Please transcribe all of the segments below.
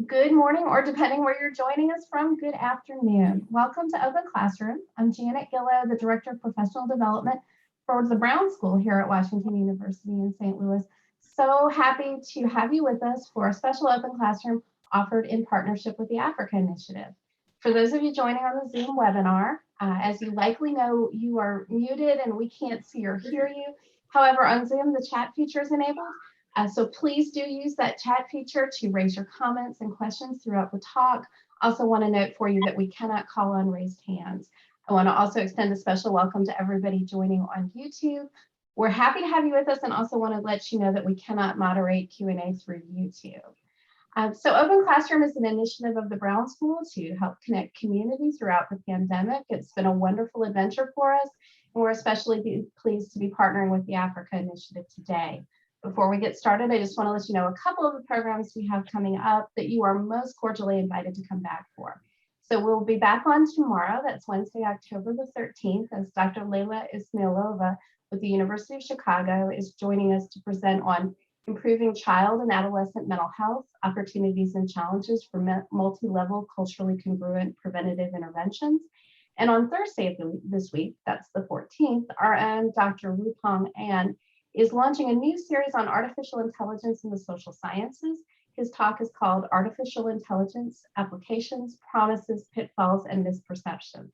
Good morning, or depending where you're joining us from, good afternoon. Welcome to Open Classroom. I'm Janet Gillow, the Director of Professional Development for the Brown School here at Washington University in St. Louis. So happy to have you with us for a special Open Classroom offered in partnership with the Africa Initiative. For those of you joining on the Zoom webinar, as you likely know, you are muted and we can't see or hear you. However, on Zoom, the chat feature is enabled. So please do use that chat feature to raise your comments and questions throughout the talk. Also want to note for you that we cannot call on raised hands. I want to also extend a special welcome to everybody joining on YouTube. We're happy to have you with us, and also want to let you know that we cannot moderate Q&A through YouTube. So Open Classroom is an initiative of the Brown School to help connect communities throughout the pandemic. It's been a wonderful adventure for us, and we're especially pleased to be partnering with the Africa Initiative today. Before we get started, I just want to let you know a couple of the programs we have coming up that you are most cordially invited to come back for. So we'll be back on tomorrow, that's Wednesday, October the 13th, as Dr. Leila Ismailova with the University of Chicago is joining us to present on improving child and adolescent mental health, opportunities and challenges for multi-level culturally congruent preventative interventions. And on Thursday of this week, that's the 14th, our own Dr. Rupong An is launching a new series on artificial intelligence in the social sciences. His talk is called Artificial Intelligence, Applications, Promises, Pitfalls, and Misperceptions.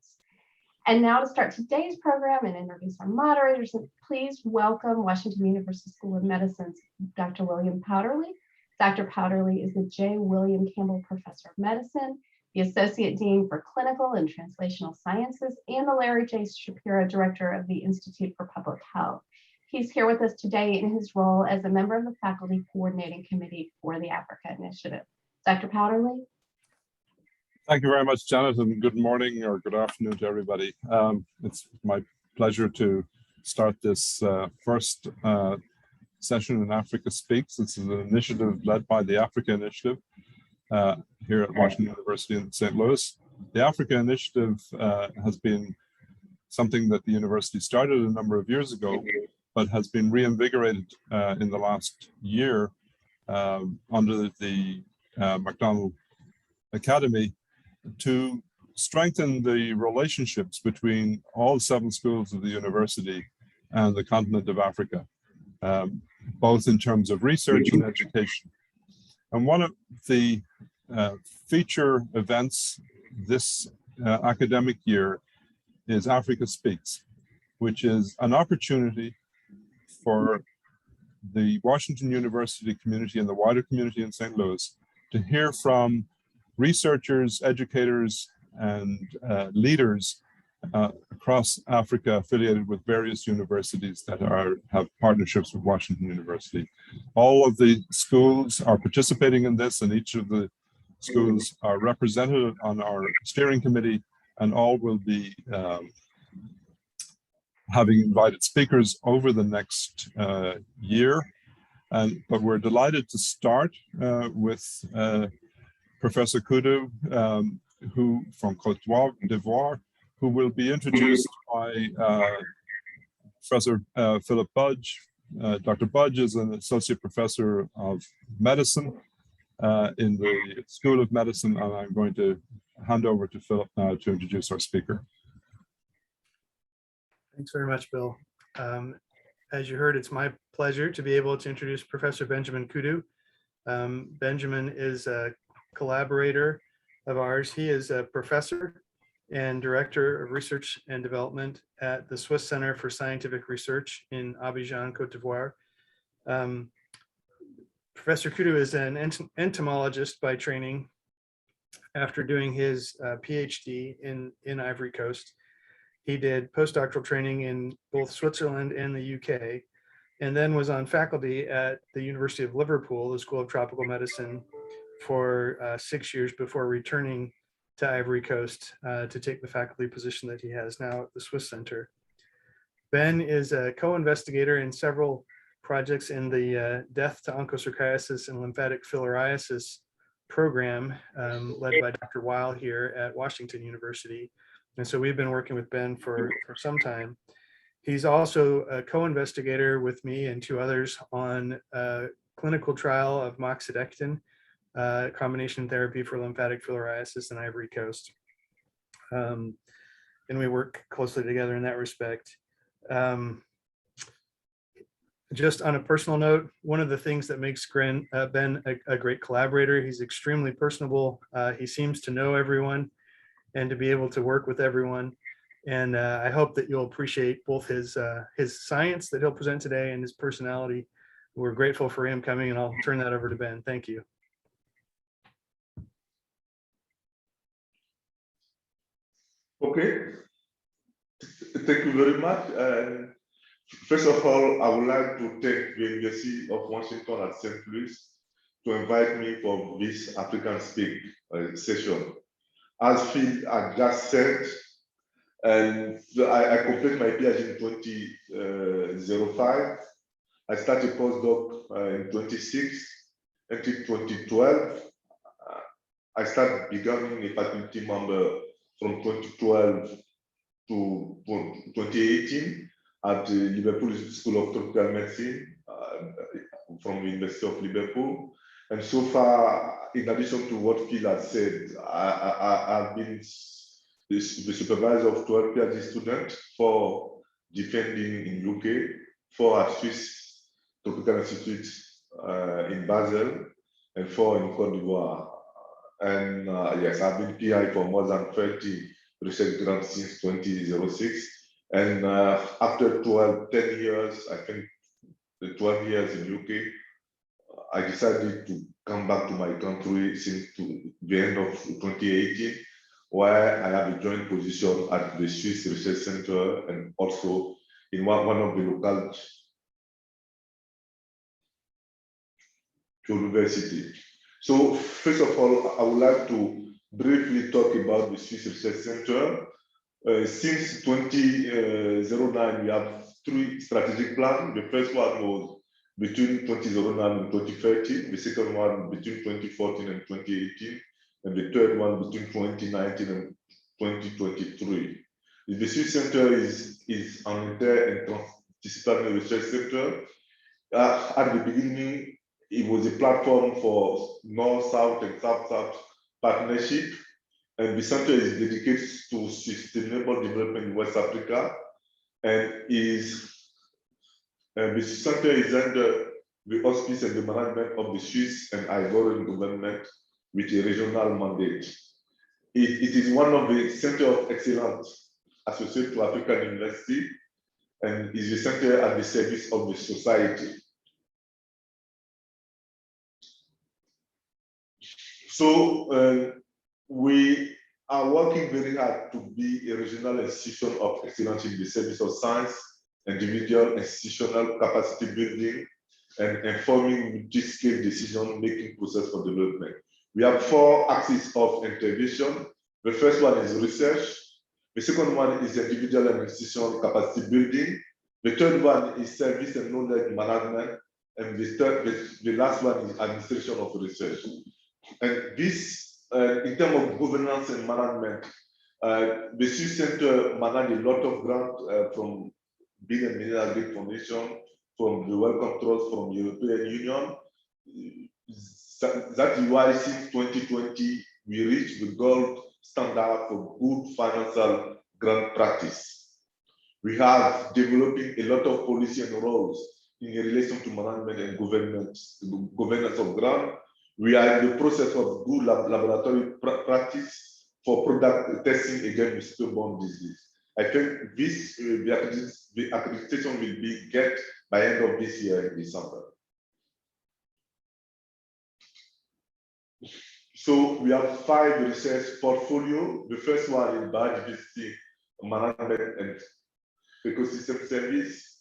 And now to start today's program and introduce our moderators, please welcome Washington University School of Medicine's Dr. William Powderly. Dr. Powderly is the J. William Campbell Professor of Medicine, the Associate Dean for Clinical and Translational Sciences, and the Larry J. Shapiro Director of the Institute for Public Health. He's here with us today in his role as a member of the Faculty Coordinating Committee for the Africa Initiative. Dr. Powderly. Thank you very much, Janet, and good morning or good afternoon to everybody. It's my pleasure to start this first session in Africa Speaks. This is an initiative led by the Africa Initiative here at Washington University in St. Louis. The Africa Initiative has been something that the university started a number of years ago, but has been reinvigorated in the last year under the McDonald Academy to strengthen the relationships between all 7 schools of the university and the continent of Africa, both in terms of research and education. And one of the feature events this academic year is Africa Speaks, which is an opportunity for the Washington University community and the wider community in St. Louis to hear from researchers, educators, and leaders across Africa affiliated with various universities that have partnerships with Washington University. All of the schools are participating in this, and each of the schools are represented on our steering committee, and all will be having invited speakers over the next year. But we're delighted to start with Professor Koudou, who from Cote d'Ivoire, who will be introduced by Professor Philip Budge. Dr. Budge is an associate professor of medicine in the School of Medicine, and I'm going to hand over to Philip now to introduce our speaker. Thanks very much, Bill. As you heard, it's my pleasure to be able to introduce Professor Benajmin Koudou. Benjamin is a collaborator of ours. He is a professor and director of research and development at the Swiss Center for Scientific Research in Abidjan, Cote d'Ivoire. Professor Koudou is an entomologist by training after doing his PhD in Ivory Coast. He did postdoctoral training in both Switzerland and the UK, and then was on faculty at the University of Liverpool, the School of Tropical Medicine, for 6 years before returning to Ivory Coast to take the faculty position that he has now at the Swiss Center. Ben is a co-investigator in several projects in the death to onchocerciasis and lymphatic filariasis program led by Dr. Weil here at Washington University. And so we've been working with Ben for some time. He's also a co-investigator with me and 2 others on a clinical trial of moxidectin combination therapy for lymphatic filariasis in Ivory Coast. And we work closely together in that respect. Just on a personal note, one of the things that makes Ben a great collaborator, he's extremely personable. He seems to know everyone and to be able to work with everyone. And I hope that you'll appreciate both his science that he'll present today and his personality. We're grateful for him coming, and I'll turn that over to Ben. Thank you. Okay, thank you very much. First of all, I would like to thank the University of Washington at St. Louis to invite me for this African Speak session. As Phil had just said, and I completed my PhD in 2005. I started postdoc in 26 until 2012. I started becoming a faculty member from 2012 to 2018 at the Liverpool School of Tropical Medicine from the University of Liverpool. And so far, in addition to what Phil has said, I've been the supervisor of 12 PhD students, 4 defending in UK, 4 at Swiss Tropical Institute in Basel, and 4 in Cote d'Ivoire. And yes, I've been PI for more than 30 research grants since 2006. And after 10 years, I think the 12 years in UK, I decided to come back to my country since the end of 2018, where I have a joint position at the Swiss Research Center and also in one of the local university. So first of all, I would like to briefly talk about the Swiss Research Center. Since 2009, we have 3 strategic plans. The first one was between 2009 and 2030, the second one between 2014 and 2018, and the third one between 2019 and 2023. The Swiss Center is an inter- and transdisciplinary research center. At the beginning, it was a platform for North-South and South-South partnership, and the center is dedicated to sustainable development in West Africa, and the center is under the auspice and the management of the Swiss and Ivorian government with a regional mandate. It is one of the centers of excellence associated to African University and is the center at the service of the society. So we are working very hard to be a regional institution of excellence in the service of science, individual institutional capacity building, and informing multi-scale decision-making process for development. We have 4 axes of intervention. The first one is research. The second one is individual and institutional capacity building. The third one is service and knowledge management. And the last one is administration of research. And this, in terms of governance and management, the Swiss Center manage a lot of grants from Bill and Melinda Gates Foundation, from the Well Controls from European Union. That is why since 2020, we reached the gold standard for good financial grant practice. We have developing a lot of policy and roles in relation to management and governance of grant. We are in the process of good laboratory practice for product testing against mosquito-borne disease. I think this the accreditation will be get by end of this year in December. So we have 5 research portfolio. The first one is biodiversity management and ecosystem service.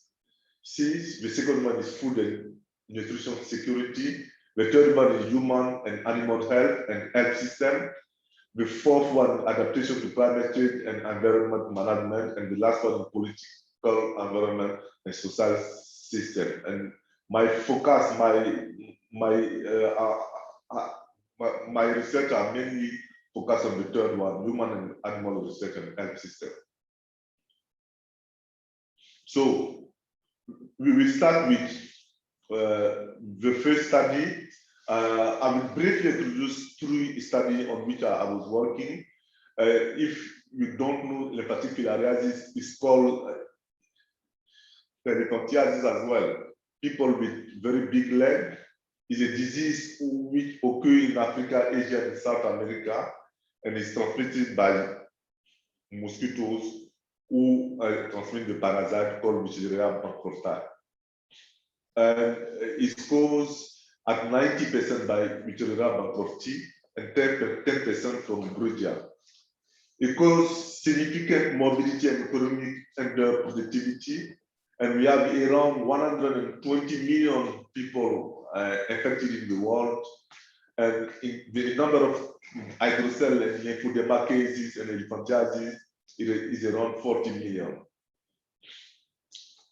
6, the second one is food and nutrition security. The third one is human and animal health and health system. The fourth one, adaptation to climate change and environment management. And the last one, political environment and social system. And my focus, my research are mainly focused on the third one, human and animal research and health system. So we will start with the first study. I will briefly introduce three studies on which I was working. If you don't know, lymphatic filariasis is called peritontiasis as well. People with very big leg is a disease which occurs in Africa, Asia, and South America, and is transmitted by mosquitoes who transmit the parasite called Wisteria macrofilariae. And it's caused at 90% by Wisteria macrofilariae and 10% from Abrogoua. It causes significant morbidity and economic underproductivity, and we have around 120 million people affected in the world, and the number of hydrocell and lymphedema cases and elephantiasis is around 40 million.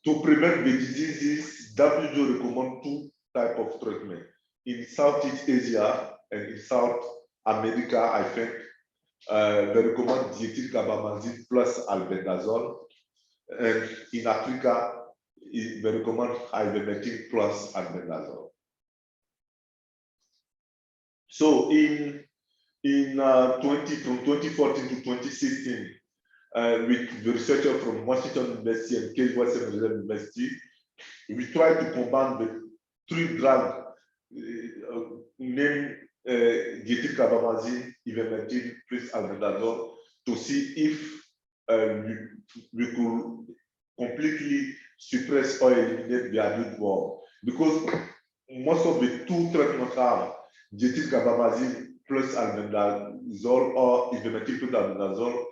To prevent the diseases, WHO recommends two types of treatment. In Southeast Asia and in South America, I think, they recommend diethyl carbamazine plus albendazole. And in Africa, they recommend ivermectin plus albendazole. So from 2014 to 2016, with the researcher from Washington University and Case Western University, we tried to combine the three drugs named diethyl carbamazine, ivermectin plus albendazole to see if we could completely suppress or eliminate the adult worm. Because most of the two treatments are diethyl carbamazine plus albendazole or ivermectin plus albendazole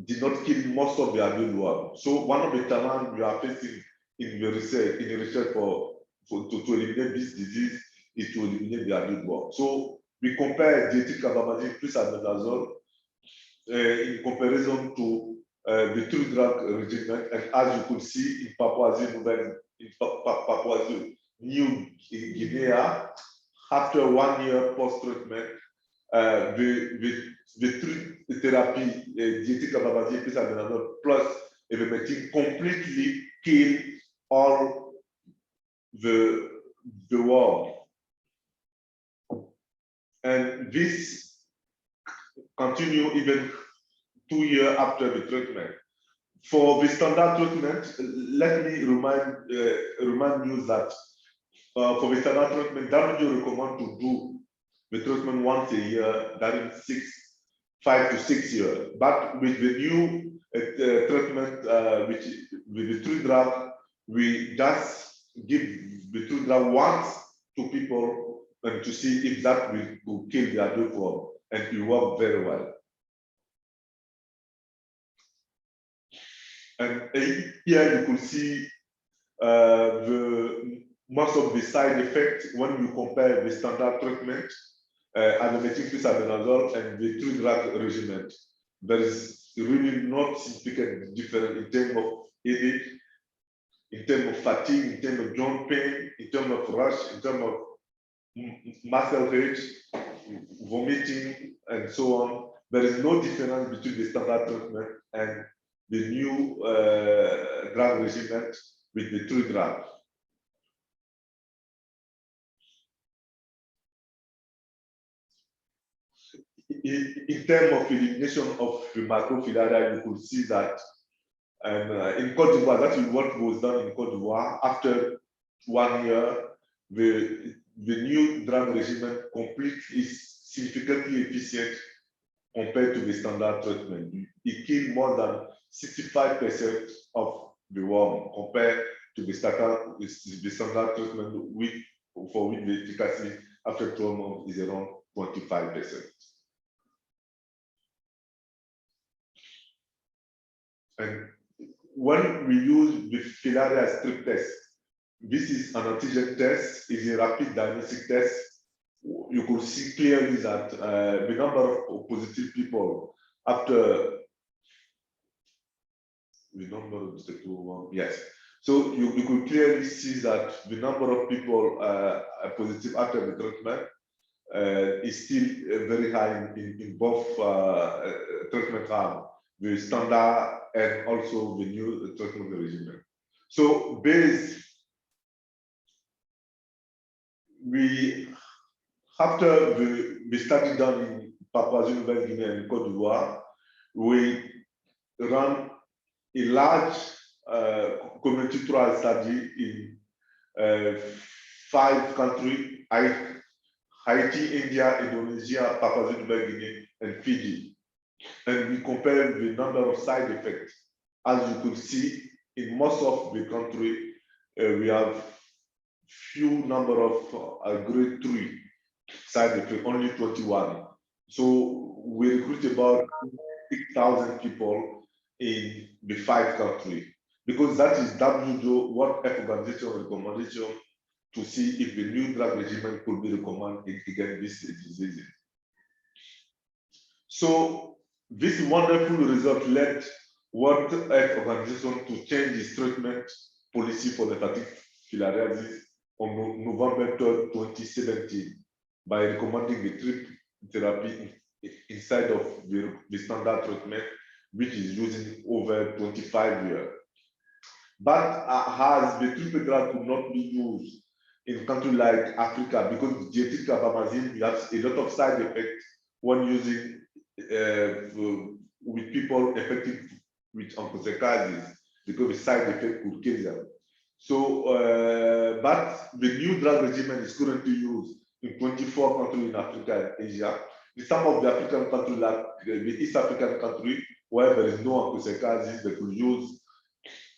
did not kill most of the adult worm. So one of the challenges we are facing in the research to eliminate this disease is to eliminate the adult worm. So we compare diethyl carbamazine plus albendazole in comparison to the two drug regimen, and as you could see in Papua New Guinea, after 1 year post-treatment, the therapy, diethyl carbamazine plus albendazole plus ivermectin completely kill all the worm. And this continue even 2 years after the treatment. For the standard treatment, let me remind you that for the standard treatment, WHO recommend to do the treatment once a year, that is 5 to 6 years. But with the new treatment, with the three drugs, we just give the two drugs once to people and to see if that will kill the adult worm, and it works very well. And here you could see most of the side effects when you compare the standard treatment, ivermectin plus albendazole, and the three drug regimen. There is really not significant difference in terms of headache, in terms of fatigue, in terms of joint pain, in terms of rash, in terms of muscle ache, vomiting, and so on. There is no difference between the standard treatment and the new drug regimen with the three drugs. In terms of elimination of the Macrofilariae, you could see that in Cote d'Ivoire, that is what was done in Cote d'Ivoire. After 1 year, the new drug regimen completely significantly efficient compared to the standard treatment. It killed more than 65% of the worm compared to the standard treatment, for which the efficacy after 12 months is around 25%. And when we use the filaria strip test, this is an antigen test, is a rapid diagnostic test. You could see clearly that the number of positive people after the number of the two one, yes. So you could clearly see that the number of people positive after the treatment is still very high in both treatment arms, the standard and also the new treatment regimen. So we after the study done in Papua New Guinea and Cote d'Ivoire, we ran a large community trial study in 5 countries: Haiti, India, Indonesia, Papua New Guinea, and Fiji. And we compared the number of side effects. As you could see, in most of the country, we have few number of grade 3 side effects, only 21. So we recruit about 6,000 people in the 5 countries, because that is WHO World Health Organization recommendation to see if the new drug regimen could be recommended against this disease. So this wonderful result led World Health Organization to change its treatment policy for lymphatic filariasis on November 3rd, 2017, by recommending the trip therapy inside of the standard treatment, which is using over 25 years. But as the triple drug could not be used in countries like Africa, because genetic carbamazine has a lot of side effects when using with people affected with onchocerciasis, because the side effect could kill them. So, but the new drug regimen is currently used in 24 countries in Africa and Asia. In some of the African countries, like the East African country, where there is no onchocerciasis, they could use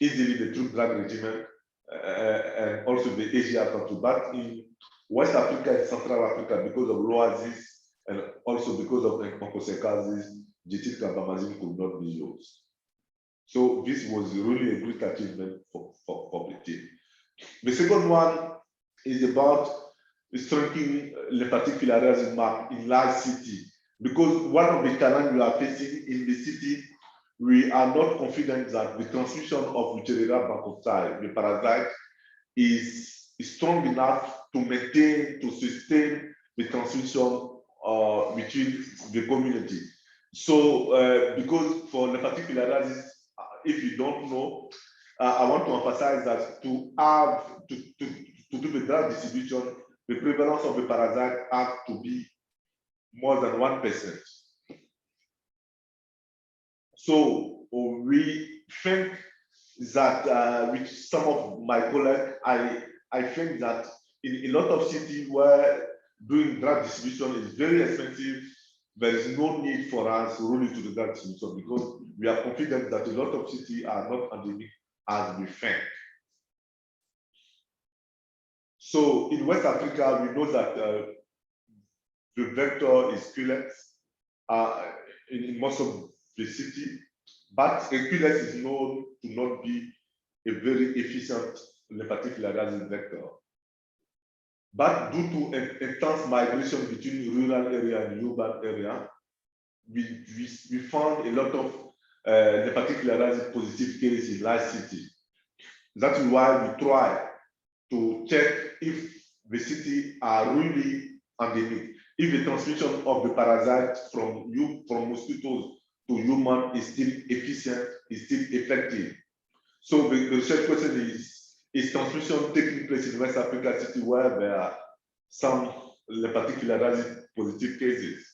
easily the true drug regimen, and also the Asia country. But in West Africa and Central Africa, because of loasis and also because of onchocerciasis, genetic carbamazine could not be used. So this was really a great achievement for the team. The second one is about strengthening lymphatic filariasis map in large city, because one of the challenges we are facing in the city, we are not confident that the transmission of Wuchereria bancosti, the parasite, is strong enough to maintain, to sustain the transmission between the community. So, because for lymphatic filariasis, if you don't know, I want to emphasize that to do the drug distribution, the prevalence of the parasite has to be more than 1%. So we think that with some of my colleagues, I think that in a lot of cities where doing drug distribution is very expensive, there is no need for us really to do that distribution, because we are confident that a lot of cities are not endemic as we think. So in West Africa, we know that the vector is Culex in most of the city, but Culex is known to not be a very efficient lymphatic filariasis vector. But due to intense migration between rural area and urban area, we found a lot of lymphatic filariasis positive cases in large cities. That is why we try to check if the cities are really endemic, if the transmission of the parasite from mosquitoes to human is still efficient, is still effective. So the research question is transmission taking place in West Africa city where there are some lymphatic filariasis positive cases?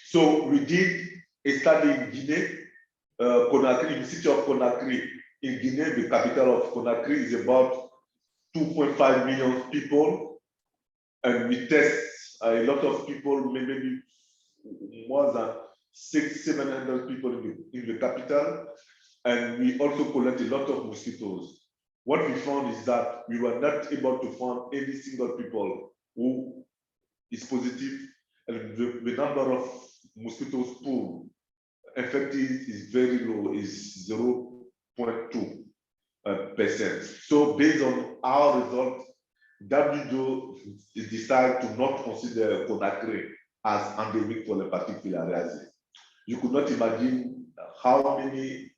So we did a study in Guinea, Conakry, in the city of Conakry. In Guinea, the capital of Conakry is about 2.5 million people, and we test a lot of people, maybe more than 600-700 people in the capital, and we also collect a lot of mosquitoes. What we found is that we were not able to find any single people who is positive, and the number of mosquitoes pool infected is very low, is 0.2%. So based on our result, WHO decided to not consider Conakry as endemic for lymphatic filariasis. You could not imagine how many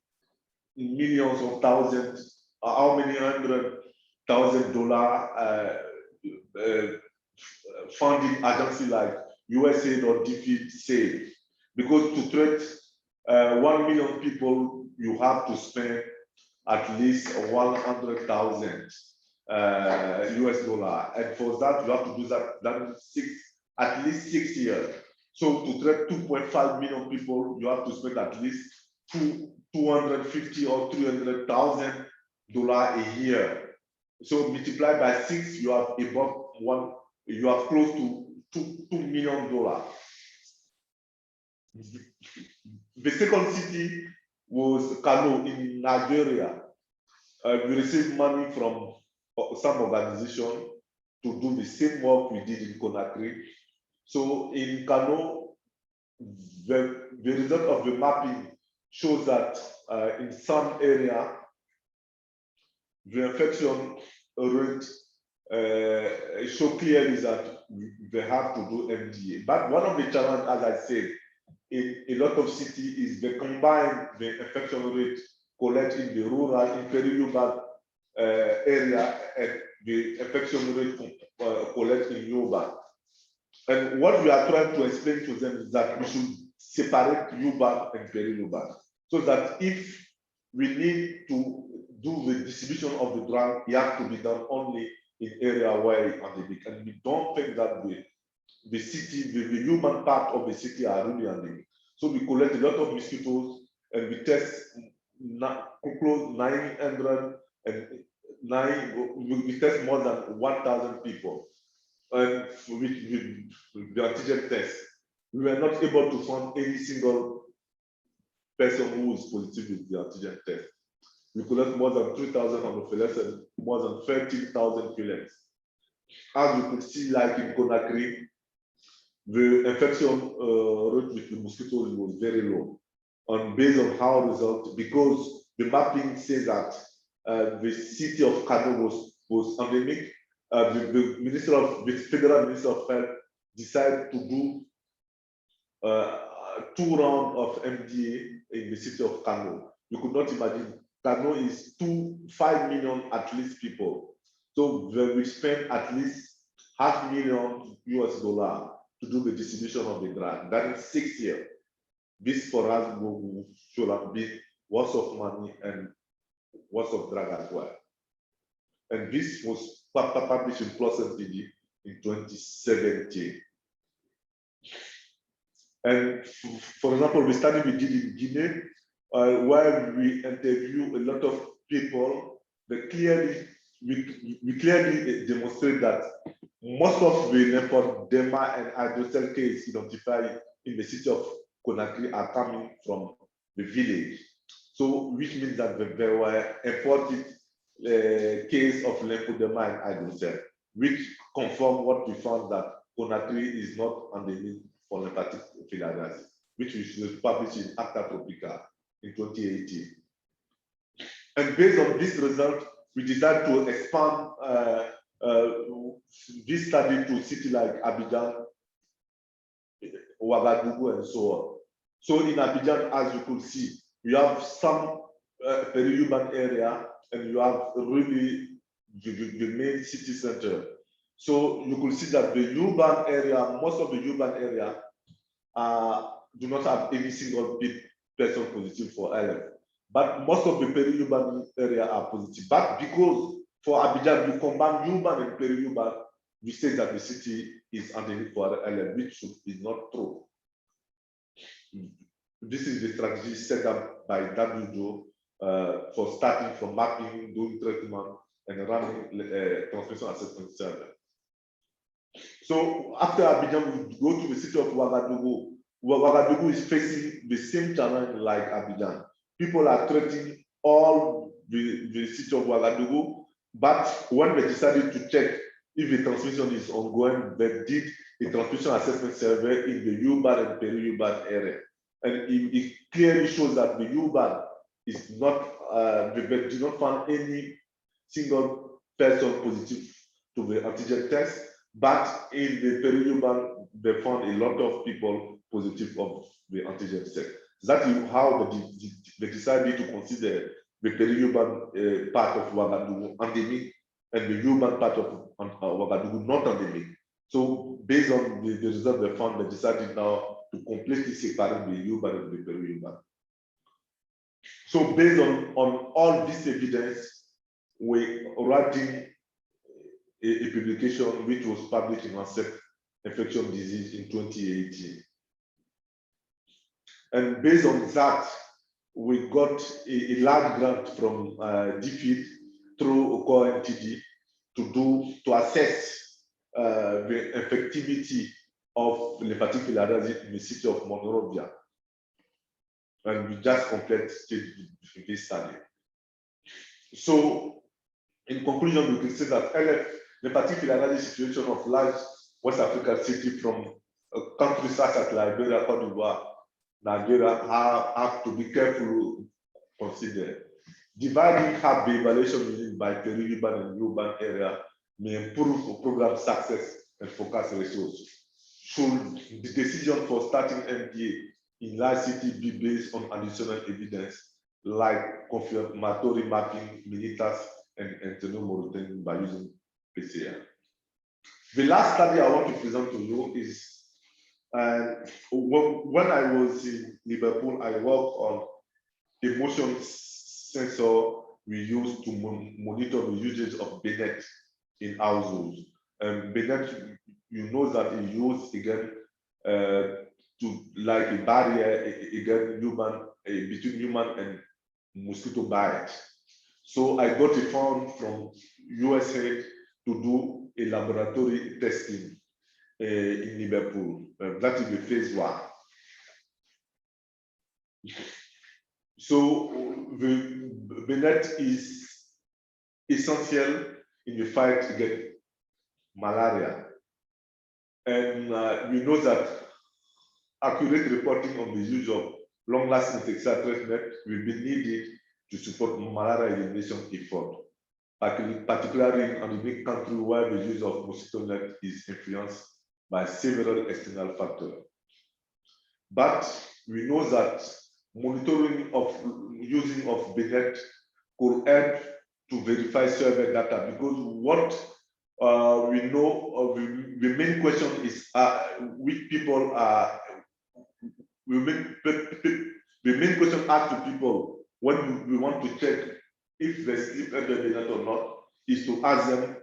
millions or thousands, how many $100,000 funding agency like USAID or DFID save, because to treat 1 million people, you have to spend at least 100,000. US dollar. And for that, you have to do that at least 6 years. So to treat 2.5 million people, you have to spend at least $250 or $300,000 a year. So multiplied by 6, you have above one. You have close to $2 million. The second city was Kano in Nigeria. We received money from some organization to do the same work we did in Conakry. So in Kano, the result of the mapping shows that in some area, the infection rate show clearly that they have to do MDA. But one of the challenges, as I said, in a lot of cities is they combine the infection rate collect in the rural, in peri-urban area, and the infection rate collect in urban. And what we are trying to explain to them is that we should separate urban and peri-urban, so that if we need to do the distribution of the drug, it has to be done only in area where it's endemic. And we don't think that the city, the human part of the city are really endemic. So we collect a lot of mosquitoes and we test close 900 and we test more than 1,000 people. And with the antigen test, we were not able to find any single person who is positive with the antigen test. We collect more than 3,000 Macrofilariae and more than 13,000 killings. As you could see, like in Conakry, the infection rate with the mosquitoes was very low. And based on our result, because the mapping says that the city of Kano was endemic, the federal minister of health decided to do 2 rounds of MDA in the city of Kano. You could not imagine. Kano is 5 million at least people. So we spend at least $500,000 US to do the distribution of the drug. That is 6 years. This for us should have been worth of money and worth of drug as well. And this was published in PLOS MPD in 2017. And for example, the study we did in Guinea, where we interview a lot of people, we clearly demonstrate that most of the lymphedema and hydrocele cases identified in the city of Conakry are coming from the village. So, which means that there were imported case of lymphedema and hydrocele, which confirm what we found that Conakry is not endemic for lymphatic filariasis, which was published in Acta Tropica in 2018. And based on this result, we decided to expand this study to cities like Abidjan, Ouagadougou, and so on. So in Abidjan, as you could see, you have some peri-urban area, and you have really the main city center. So you could see that the urban area, most of the urban area do not have any single person positive for LF. But most of the peri-urban area are positive. But because for Abidjan, we combine urban and peri-urban, we say that the city is endemic for LF, which is not true. This is the strategy set up by WHO for starting from mapping, doing treatment, and running transmission assessment survey. So after Abidjan, we go to the city of Ouagadougou. Ouagadougou is facing the same challenge like Abidjan. People are treating all the city of Ouagadougou, but when they decided to check if the transmission is ongoing, they did a transmission assessment survey in the urban and peri-urban area. And it clearly shows that the urban is not, they did not find any single person positive to the antigen test, but in the peri-urban, they found a lot of people positive of the antigen test. That is how they decided to consider the peri-urban part of Ouagadougou endemic and the urban part of Ouagadougou not endemic. So based on the result they found, they decided now to completely separate the urban and the peri-urban. So based on all this evidence, we writing a publication which was published in Lancet Infectious Disease in 2018. And based on that, we got a large grant from DFID through OCONTD to assess the effectivity of lymphatic filariasis in the city of Monrovia. And we just completed this study. So, in conclusion, we can say that LF, lymphatic filariasis situation of large West African city from countries such as Liberia, Cote D'Ivoire, Nigeria have to be careful considered. Dividing half the evaluation unit by peri-urban and urban area may improve program success and focus resources. Should the decision for starting MDA in large city be based on additional evidence like confirmatory mapping, Minitas, and internal monitoring by using PCR? The last study I want to present to you is when I was in Liverpool, I worked on a motion sensor we use to monitor the usage of bednet in households. Bednet, you know that it used again to like a barrier again between human and mosquito bite. So I got a fund from USA to do a laboratory testing in Liverpool. That is the phase 1. So the bednet is essential in the fight against malaria. And we know that accurate reporting of the use of long-lasting insecticide-resistant will be needed to support malaria elimination effort, particularly in endemic country where the use of mosquito net is influenced by several external factors. But we know that monitoring of using of bednet could help to verify survey data, because what we know the main question is which people are the main question asked to people when we want to check if they sleep under bednet or not is to ask them,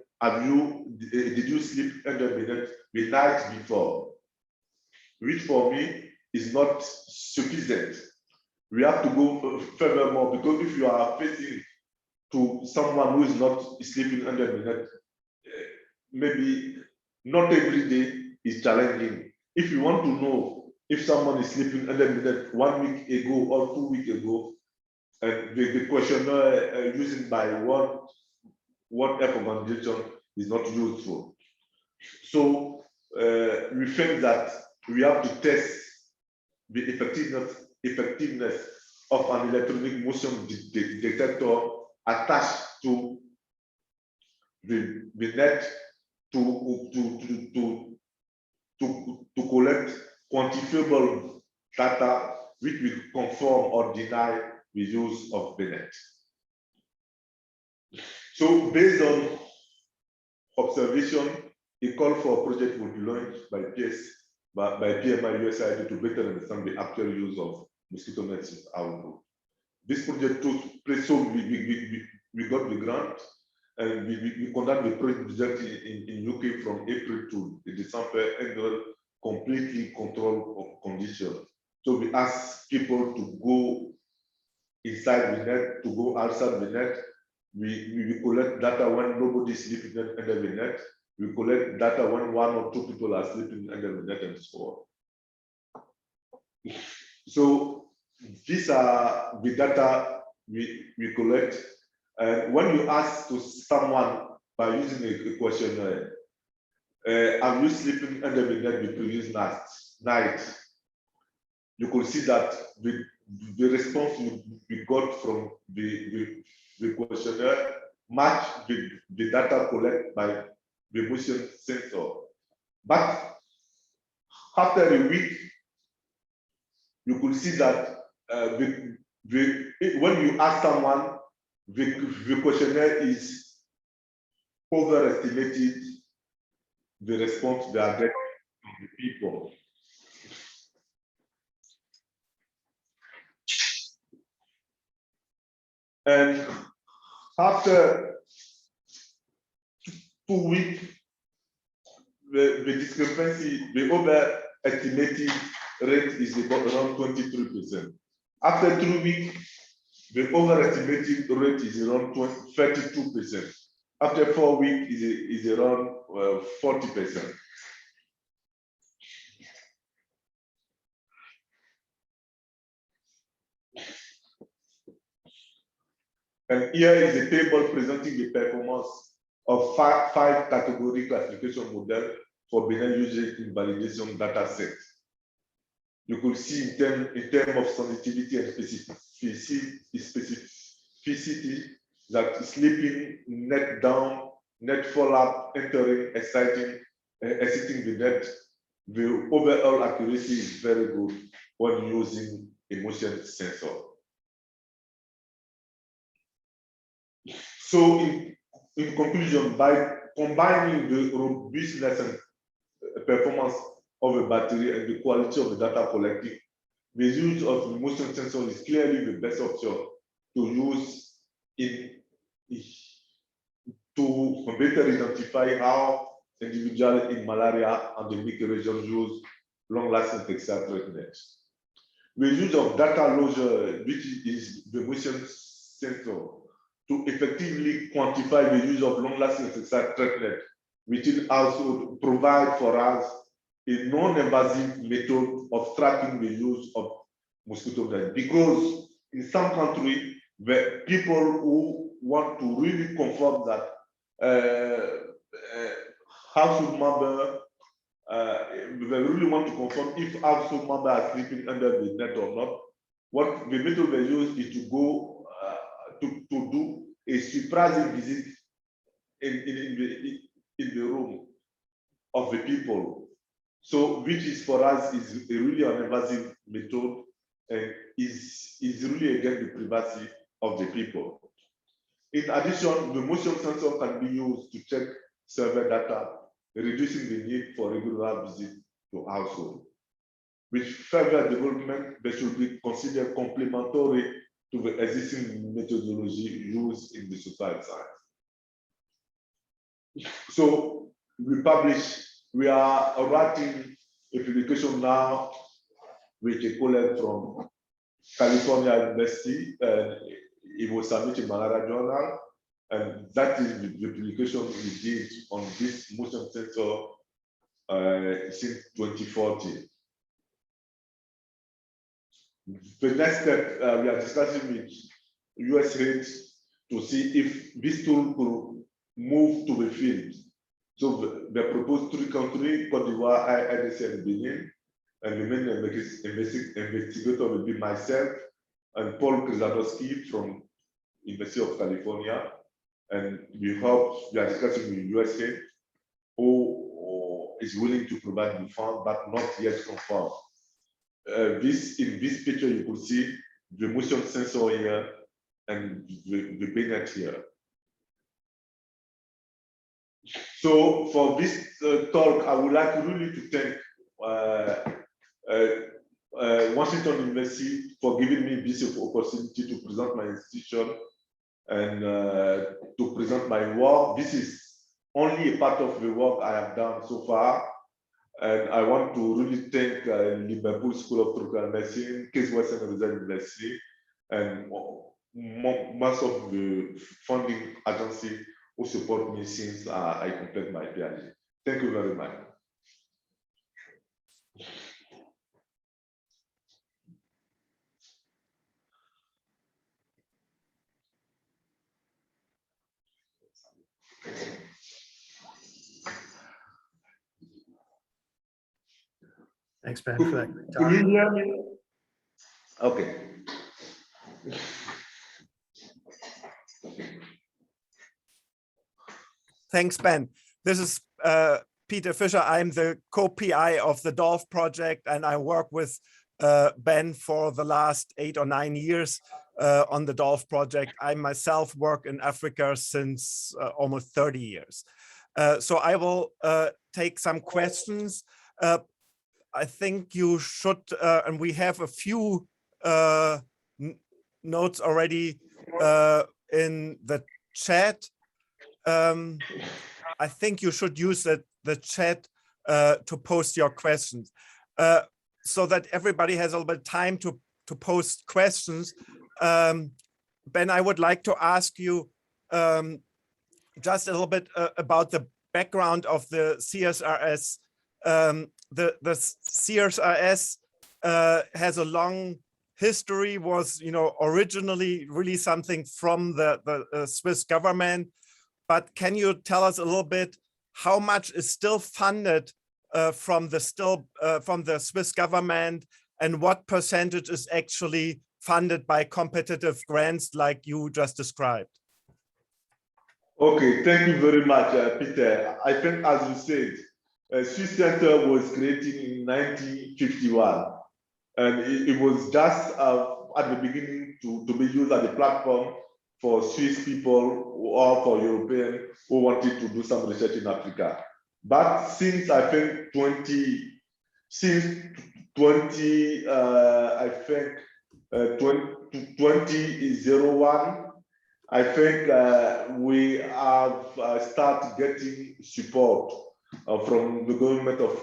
did you sleep under bednet the night before? Which for me is not sufficient. We have to go furthermore, because if you are facing to someone who is not sleeping under bednet, maybe not every day is challenging. If you want to know if someone is sleeping under bednet 1 week ago or 2 weeks ago, and the questionnaire using by what recommendation is not useful. So we think that we have to test the effectiveness of an electronic motion detector attached to the net to collect quantifiable data which will confirm or deny the use of bednet. So based on observation, a call for a project will be launched by PMI USAID to better understand the actual use of mosquito nets in our group. This project took place, so we got the grant, and we conduct the project in UK from April to December under completely controlled conditions. So we ask people to go inside the net, to go outside the net. We collect data when nobody is sleeping under the net. We collect data when 1 or 2 people are sleeping under the net, and so on. So these are the data we collect. And when you ask to someone by using a questionnaire, are you sleeping under the net the previous night? You could see that the response we got from the questionnaire match the data collected by the motion sensor. But after a week, you could see that when you ask someone, the questionnaire is overestimated the response they are getting from the people. And after 2 weeks, the discrepancy, the overestimated rate is about around 23%. After 3 weeks, the overestimated rate is around 32%. After 4 weeks, is around 40%. And here is a table presenting the performance of five category classification model for benign user invalidation data set. You could see in terms of sensitivity and specificity that sleeping, net down, net follow-up, entering, exiting the net. The overall accuracy is very good when using emotion sensor. So in conclusion, by combining the robustness and performance of a battery and the quality of the data collected, the use of motion sensor is clearly the best option to use to better identify how individuals in malaria endemic region use long-lasting insecticide treatment. The use of data logger, which is the motion sensor, to effectively quantify the use of long-lasting insecticide treatment, which will also provide for us a non-invasive method of tracking the use of mosquito net. Because in some countries, the people who want to really confirm that household member, they really want to confirm if household member are sleeping under the net or not, what the method they use is to go to do a surprising visit in the room of the people. So, which is for us is a really invasive method and is really against the privacy of the people. In addition, the motion sensor can be used to check server data, reducing the need for regular visit to household. With further development, they should be considered complementary to the existing methodology used in the social science. So we are writing a publication now with a colleague from California University, and it was submitted in Malaria Journal, and that is the publication we did on this motion sensor since 2014. The next step, we are discussing with US heads to see if this tool could move to the field. So the proposed 3 countries, Cote d'Ivoire, RDC, and Benin, and the main investigator will be myself and Paul Krzyzanowski from University of California. And we hope we are discussing with USA who is willing to provide the fund, but not yet confirmed. In this picture, you could see the motion sensor here and the bednet here. So for this talk, I would like really to thank Washington University for giving me this opportunity to present my institution and to present my work. This is only a part of the work I have done so far. And I want to really thank Liverpool School of Tropical Medicine, Case Western Reserve University, and most of the funding agency who support me since I completed my PhD. Thank you very much. Thanks, Ben, for that great talk. Can you hear me? Okay. Thanks, Ben. This is Peter Fischer. I'm the co-PI of the DOLPH project, and I work with Ben for the last 8 or 9 years on the DOLPH project. I myself work in Africa since almost 30 years. So I will take some questions. I think you should, and we have a few notes already in the chat. I think you should use the chat to post your questions so that everybody has a little bit of time to post questions. Ben, I would like to ask you just a little bit about the background of the CSRS. The CSRS has a long history, was originally really something from the Swiss government. But can you tell us a little bit how much is still funded from the Swiss government, and what percentage is actually funded by competitive grants like you just described? Okay, thank you very much, Peter. I think, as you said, Swiss Center was created in 1951, and it was just at the beginning to be used as a platform for Swiss people or for Europeans who wanted to do some research in Africa. But since I think 2001, I think we have started getting support from the government of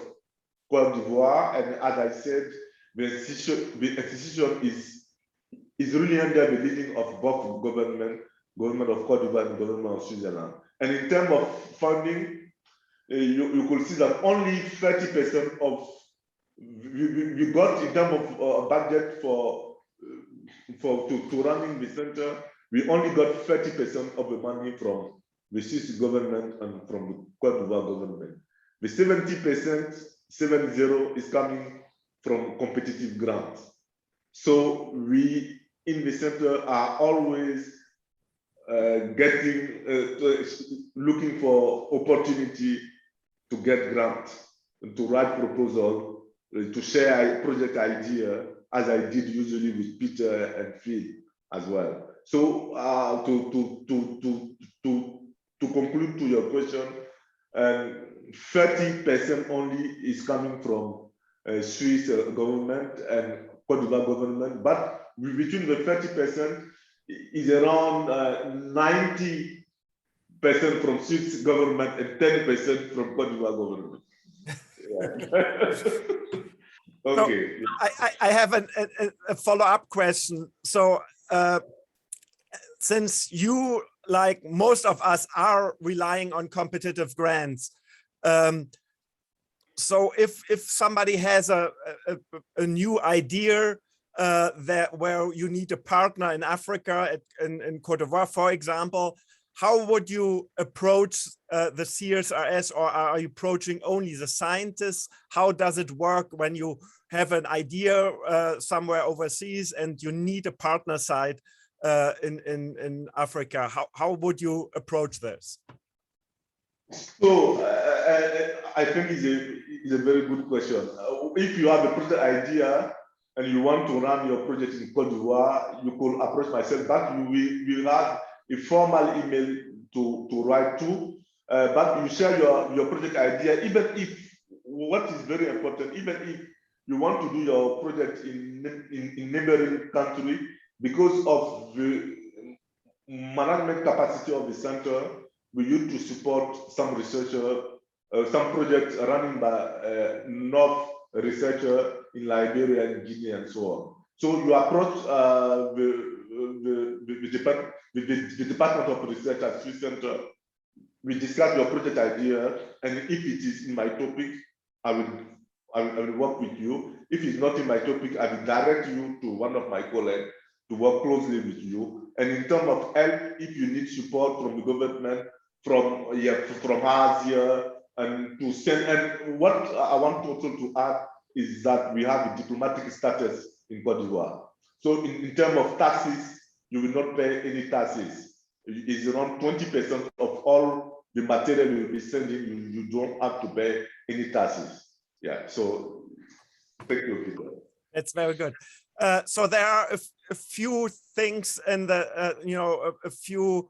Cote D'Ivoire, and as I said, the institution is really under the leading of both government of Cote d'Ivoire and government of Switzerland. And in terms of funding, you could see that only 30% of we got in terms of budget to running the center. We only got 30% of the money from the Swiss government and from the Cote d'Ivoire government. The 70%, 70, is coming from competitive grants. So we in the center are always looking for opportunity to get grants, to write proposal, to share project idea, as I did usually with Peter and Phil as well. So to conclude to your question, 30% only is coming from Swiss government and Cote d'Ivoire government, but between the 30% is around 90% from Swiss government and 10% from Cote d'Ivoire government. Okay. So I have a follow-up question. So since you, like most of us, are relying on competitive grants, so if somebody has a new idea where you need a partner in Africa, in Cote d'Ivoire, for example, how would you approach the CSRS, or are you approaching only the scientists? How does it work when you have an idea somewhere overseas and you need a partner site in Africa? How would you approach this? So I think it's a very good question. If you have a project idea and you want to run your project in Cote d'Ivoire, you could approach myself, but you will have a formal email to write to, but you share your project idea, even if, what is very important, even if you want to do your project in neighboring country, because of the management capacity of the center, we used to support some researcher, some projects running by North researcher in Liberia and Guinea and so on. So you approach the Department of Research at Swiss Center, we discuss your project idea, and if it is in my topic, I will work with you. If it's not in my topic, I will direct you to one of my colleagues to work closely with you. And in terms of help, if you need support from the government, from Asia, and to send, and what I want also to add is that we have a diplomatic status in Cote d'Ivoire. So in terms of taxes, you will not pay any taxes. It's around 20% of all the material you will be sending, you don't have to pay any taxes. Yeah, so thank you, Peter. That's very good. So there are a few things in the, a few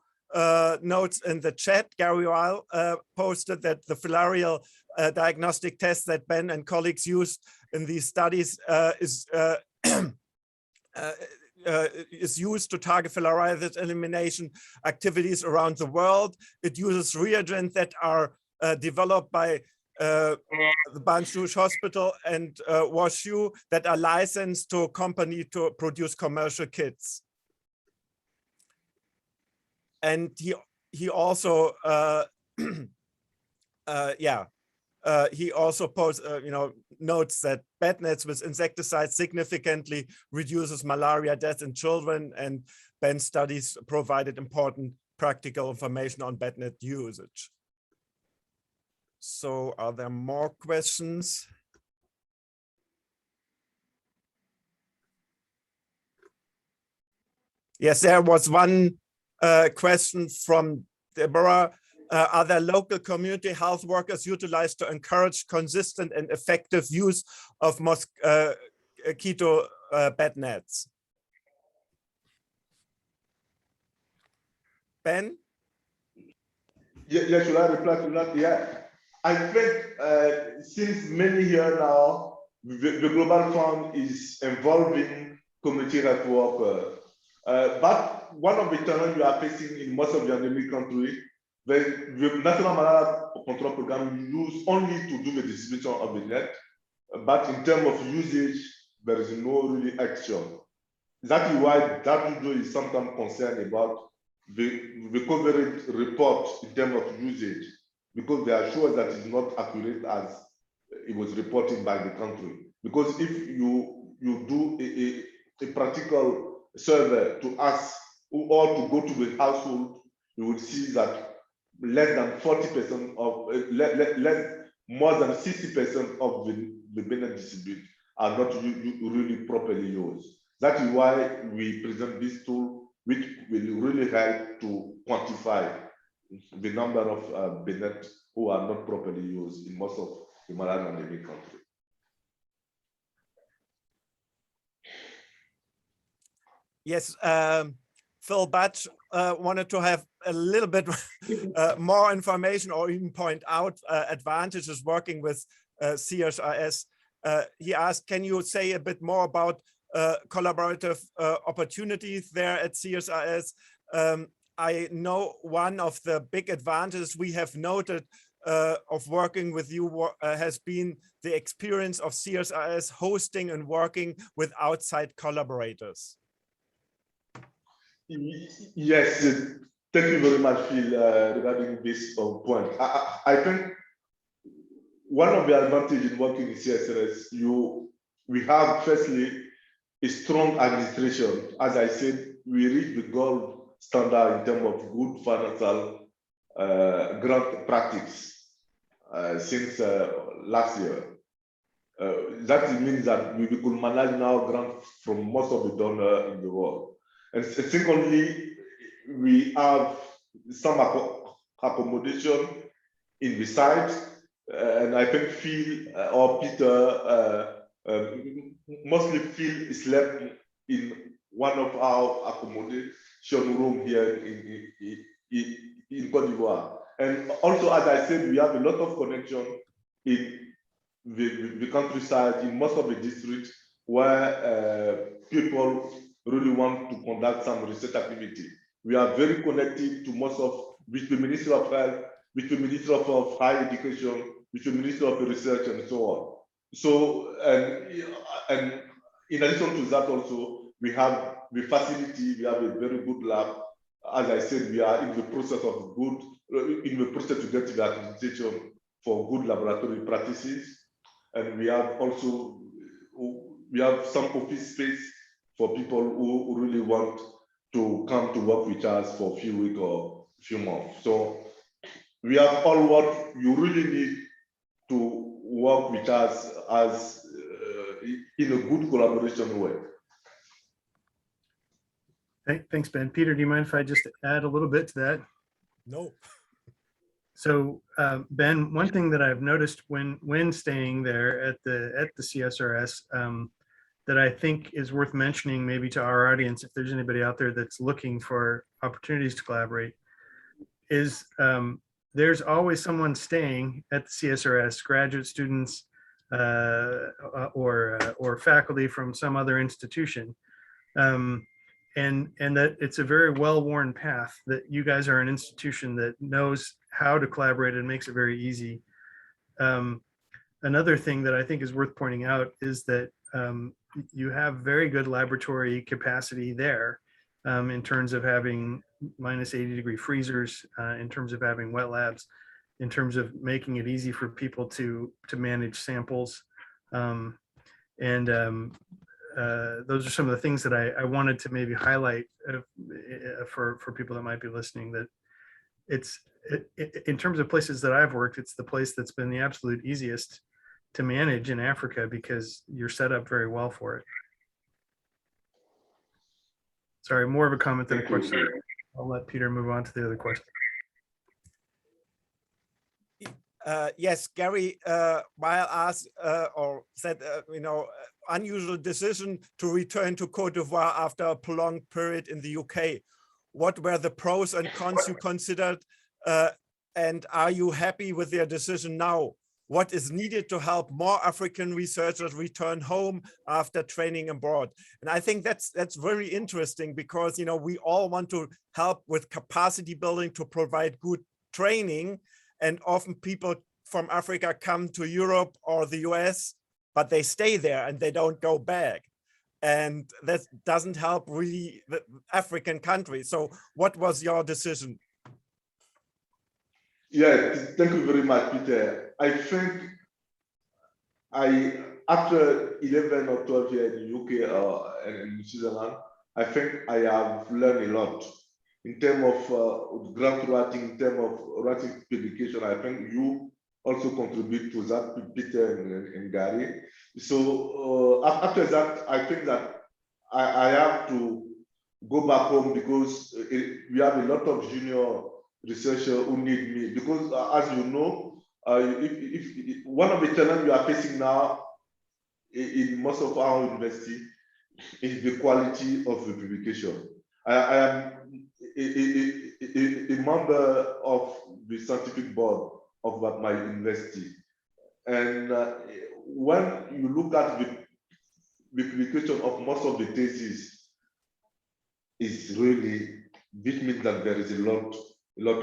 notes in the chat. Gary Weil posted that the filarial diagnostic test that Ben and colleagues used in these studies is is used to target filariasis elimination activities around the world. It uses reagents that are developed by the Banjul Hospital and WashU that are licensed to a company to produce commercial kits. And he also he also notes that bednets with insecticides significantly reduces malaria deaths in children, and Ben studies provided important practical information on bednet usage. So are there more questions? Yes, there was one question from Deborah. Are there local community health workers utilized to encourage consistent and effective use of mosquito bed nets? Ben? Yeah, should I reply to that? Yeah. I think since many years now, the Global Fund is involving community health work. But one of the challenges we are facing in most of the endemic countries, the National Malaria Control Program used only to do the distribution of the net, but in terms of usage, there is no really action. That is why WHO is sometimes concerned about the coverage report in terms of usage, because they are sure that it's not accurate as it was reported by the country. Because if you do a practical survey to ask or to go to the household, you would see that less than 40% of, more than 60% of the bednet distributed are not really properly used. That is why we present this tool, which will really help to quantify the number of bednet who are not properly used in most of the malaria endemic countries. Yes, Phil Batch wanted to have a little bit more information or even point out advantages working with CSRS. He asked, can you say a bit more about collaborative opportunities there at CSRS? I know one of the big advantages we have noted of working with you has been the experience of CSRS hosting and working with outside collaborators. Yes, thank you very much, Phil, regarding this point. I think one of the advantages in working in CSRS, we have firstly a strong administration. As I said, we reach the gold standard in terms of good financial grant practice since last year. That means that we could manage now grants from most of the donors in the world. And secondly, we have some accommodation in the site, and I think Phil or Peter, mostly Phil slept in one of our accommodation room here in Cote d'Ivoire. And also, as I said, we have a lot of connection in the countryside, in most of the districts where people really want to conduct some research activity. We are very connected to most of, with the Ministry of Health, with the Ministry of Higher Education, with the Ministry of Research, and so on. So, and in addition to that also, we have the facility, we have a very good lab. As I said, we are in the process to get the accreditation for good laboratory practices. And we have also, we have some office space for people who really want to come to work with us for a few weeks or a few months. So we have all what you really need to work with us as in a good collaboration way. Thanks, Ben. Peter, do you mind if I just add a little bit to that? No. So Ben, one thing that I've noticed when staying there at the CSRS that I think is worth mentioning maybe to our audience, if there's anybody out there that's looking for opportunities to collaborate, is there's always someone staying at the CSRS, graduate students or faculty from some other institution And that it's a very well-worn path, that you guys are an institution that knows how to collaborate and makes it very easy. Another thing that I think is worth pointing out is that you have very good laboratory capacity there, in terms of having -80-degree freezers, in terms of having wet labs, in terms of making it easy for people to manage samples. Those are some of the things that I wanted to maybe highlight for people that might be listening, that in terms of places that I've worked, it's the place that's been the absolute easiest to manage in Africa, because you're set up very well for it. Sorry, more of a comment than a question. I'll let Peter move on to the other question. Yes, Gary, while asked or said, unusual decision to return to Cote d'Ivoire after a prolonged period in the UK. What were the pros and cons you considered? And are you happy with their decision now? What is needed to help more African researchers return home after training abroad? And I think that's very interesting, because we all want to help with capacity building to provide good training, and often people from Africa come to Europe or the US, but they stay there and they don't go back. And that doesn't help really the African countries. So what was your decision? Yeah, thank you very much, Peter. I think after 11 or 12 years in the UK and in Switzerland, I think I have learned a lot in terms of grant writing, in terms of writing publication. I think you also contribute to that, Peter and Gary. So after that, I think that I have to go back home, because we have a lot of junior researchers who need me. Because as you know, if one of the challenges we are facing now in most of our university is the quality of the publication. I am a member of the scientific board of my university, and when you look at the publication of most of the theses, is really, this means that there is a lot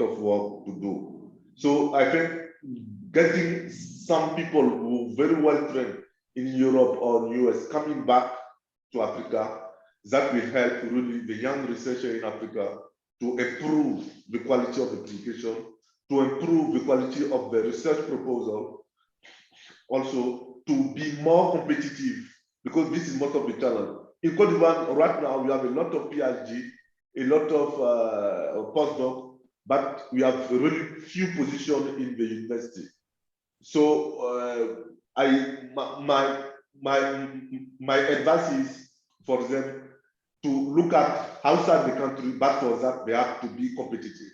of work to do. So I think getting some people who are very well trained in Europe or US coming back to Africa, that will help really the young researcher in Africa to improve the quality of the publication, to improve the quality of the research proposal, also to be more competitive, because this is most of the challenge. In Cote d'Ivoire, right now, we have a lot of PhD, a lot of postdoc, but we have really few positions in the university. So my advice is for them to look at outside the country, but for that, they have to be competitive.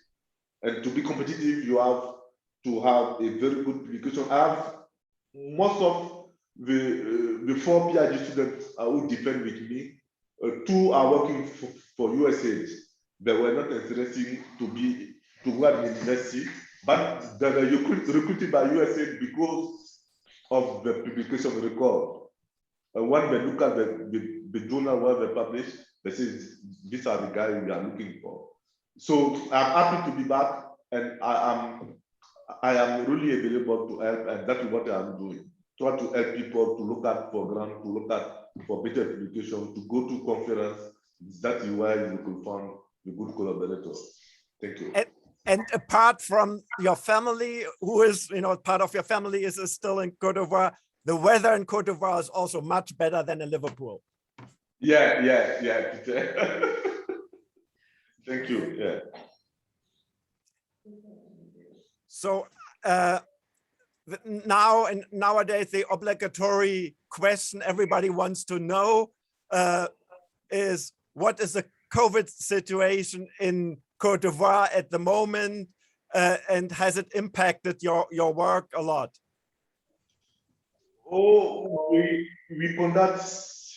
And to be competitive, you have to have a very good publication. I have most of the 4 PhD students who depend with me. 2 are working for USAID. They were not interested to go at the university, but they were recruited by USAID because of the publication record. When they look at the journal where they publish, they say, these are the guys we are looking for. So I'm happy to be back, and I am really available to help, and that is what I'm doing. Try to help people to look at for grant, to look at for better publication, to go to conference. That is why you could find a good collaborator. Thank you. And apart from your family, who is, part of your family is still in Cote d'Ivoire, the weather in Cote d'Ivoire is also much better than in Liverpool. Yeah, Peter. Thank you. Yeah. So nowadays, the obligatory question everybody wants to know is, what is the COVID situation in Cote d'Ivoire at the moment, and has it impacted your work a lot? Oh, we conduct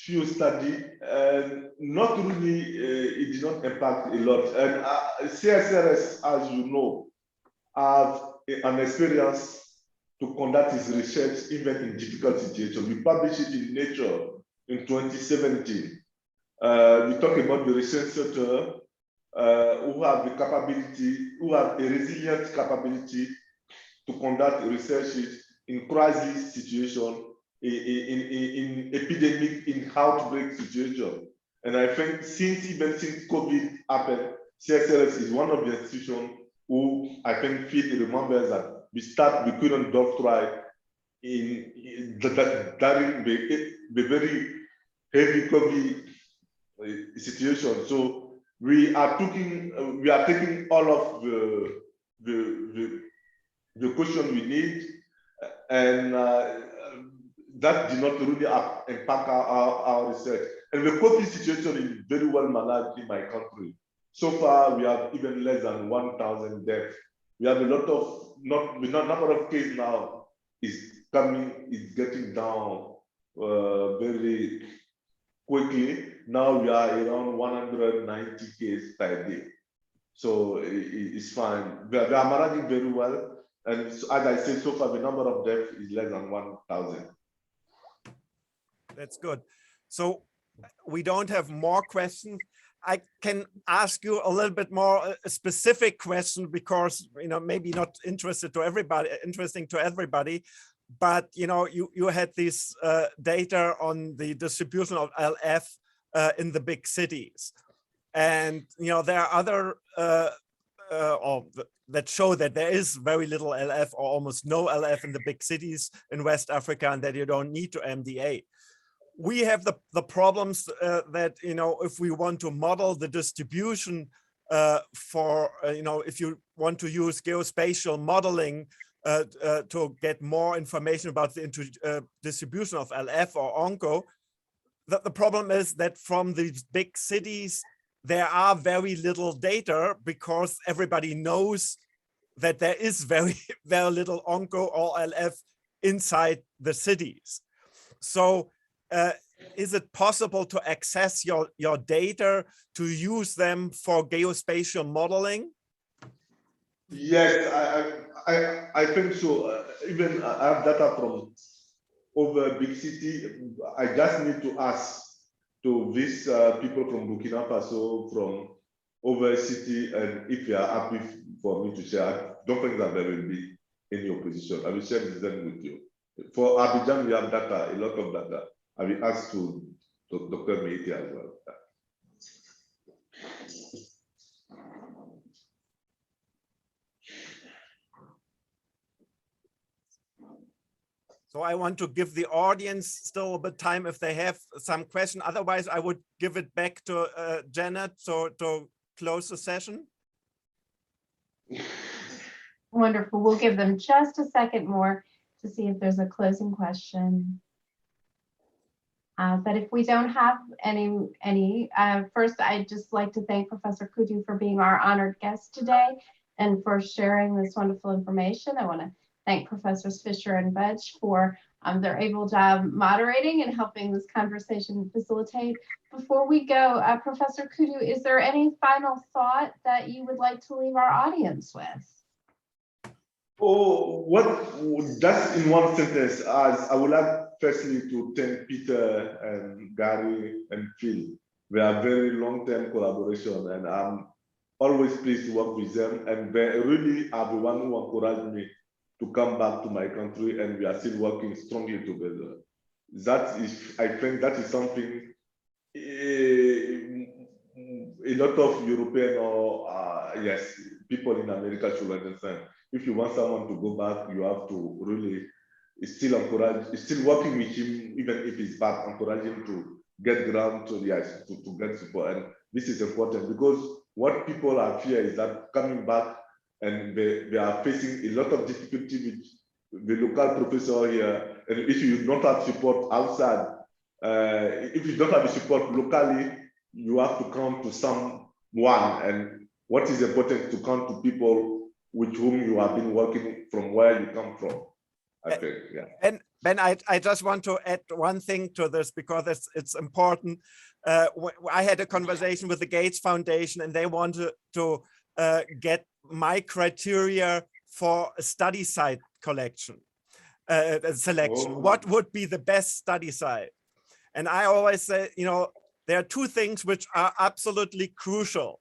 few studies, and not really, it did not impact a lot. And CSRS, as you know, have an experience to conduct its research even in difficult situations. We published it in Nature in 2017. We talk about the research center who have the capability, who have a resilient capability to conduct researches in crisis situation, in epidemic, in outbreak situation. And I think even since COVID happened, CSLS is one of the institutions who I think fit remembers that we couldn't doctorate during the very heavy COVID situation. So we are taking all of the question we need, and that did not really impact our research. And the COVID situation is very well managed in my country. So far, we have even less than 1,000 deaths. We have a lot of, the number of cases now is getting down very quickly. Now we are around 190 cases per day. So it's fine. We are managing very well. And as I said, so far, the number of deaths is less than 1,000. That's good. So we don't have more questions. I can ask you a little bit more a specific question because, maybe not interesting to everybody, but, you had this data on the distribution of LF in the big cities. And, there are other that show that there is very little LF or almost no LF in the big cities in West Africa, and that you don't need to MDA. We have the problems that, if we want to model the distribution for, if you want to use geospatial modeling to get more information about the distribution of LF or onco, the problem is that from these big cities, there are very little data because everybody knows that there is very, very little onco or LF inside the cities. So is it possible to access your data to use them for geospatial modeling? Yes, I think so. Even I have data from over big city. I just need to ask to these people from Burkina Faso, from over city, and if you are happy for me to share, I don't think that there will be any opposition. I will share this then with you. For Abidjan, we have data, a lot of data. I will ask to Dr. Meiti as well. So I want to give the audience still a bit time if they have some question. Otherwise, I would give it back to Janet to close the session. Wonderful. We'll give them just a second more to see if there's a closing question. But if we don't have any, first, I'd just like to thank Professor Koudou for being our honored guest today and for sharing this wonderful information. I want to thank Professors Fisher and Budge for their able job moderating and helping this conversation facilitate. Before we go, Professor Koudou, is there any final thought that you would like to leave our audience with? Oh, just in one sentence, as I would like firstly to thank Peter and Gary and Phil. We are very long-term collaboration, and I'm always pleased to work with them. And they really are the one who encouraged me to come back to my country, and we are still working strongly together. That is, I think that is something a lot of European or yes, people in America should understand. If you want someone to go back, you have to really still working with him, even if he's back, encourage him to get ground to get support. And this is important because what people are fear is that coming back and they are facing a lot of difficulty with the local professor here. And if you don't have support outside, if you don't have support locally, you have to come to someone. And what is important to come to people with whom you have been working from where you come from, I think, yeah. And Ben, I just want to add one thing to this because it's important. I had a conversation with the Gates Foundation and they wanted to get my criteria for a study site selection. Oh. What would be the best study site? And I always say, there are two things which are absolutely crucial.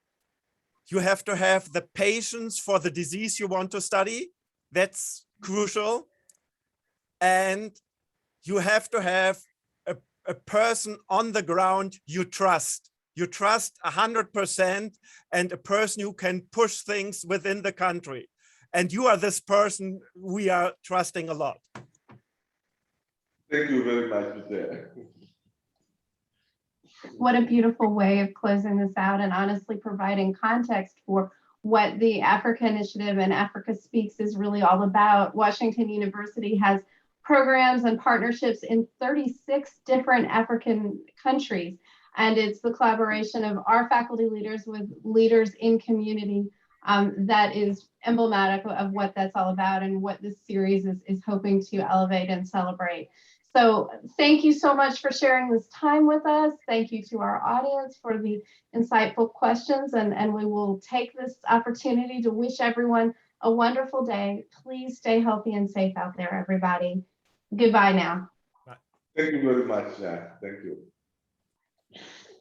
You have to have the patients for the disease you want to study. That's crucial. And you have to have a person on the ground you trust. You trust 100%, and a person who can push things within the country. And you are this person we are trusting a lot. Thank you very much, Peter. What a beautiful way of closing this out and honestly providing context for what the Africa Initiative and Africa Speaks is really all about. Washington University has programs and partnerships in 36 different African countries. And it's the collaboration of our faculty leaders with leaders in community that is emblematic of what that's all about and what this series is hoping to elevate and celebrate. So thank you so much for sharing this time with us. Thank you to our audience for the insightful questions, and we will take this opportunity to wish everyone a wonderful day. Please stay healthy and safe out there, everybody. Goodbye now. Thank you very much, Jack. Thank you.